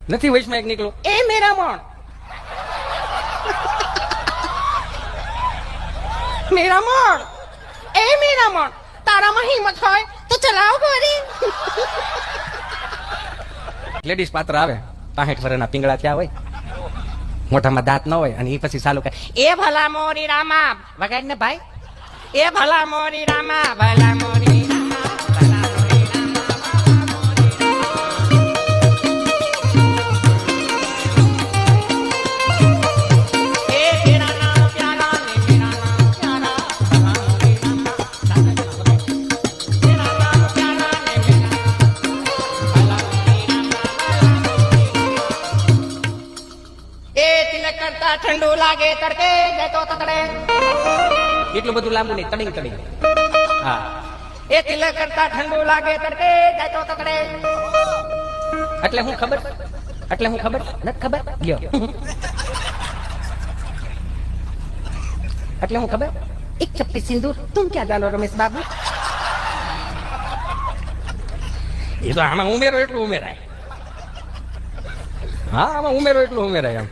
નથી વૈષ્ણવ નીકળું એ મેરા મણ મેરા મણ એ મેરા મણ તારામાં હિંમત હોય તો ચલાવ ગોરી લેડીઝ પાત્ર આવે 65 વર્ષના પિંગળા થયા હોય મોઢામાં દાંત ન હોય અને એ પછી ચાલુ કરે એ ભલા મોરી રામા વગાડ ને ભાઈ એ ભલા મોરી રામા ભલા મોરી રામા ભલા મોરી રામા એ તેરા નામ પ્યારા ને મેરા નામ પ્યારા ભલા મોરી રામા તેરા નામ પ્યારા ને મેરા ભલા મોરી રામા એ તિલક કરતા ઠંડુ લાગે તડકે જતો તકડે એટલું બધું લાંબુ નહીં તડિંગ તડિંગ હા એ તિલક કરતા ઠંડુ લાગે તડકે જતો તકડે એટલે હું ખબર નથી ખબર ગયો એટલે હું ખબર એક ચપટી સિંદૂર તું ક્યાં જાનો રમેશ બાબુ એ તો આમાં ઉમેરો એટલું ઉમેરાય હા આમાં ઉમેરો એટલું ઉમેરાય આમ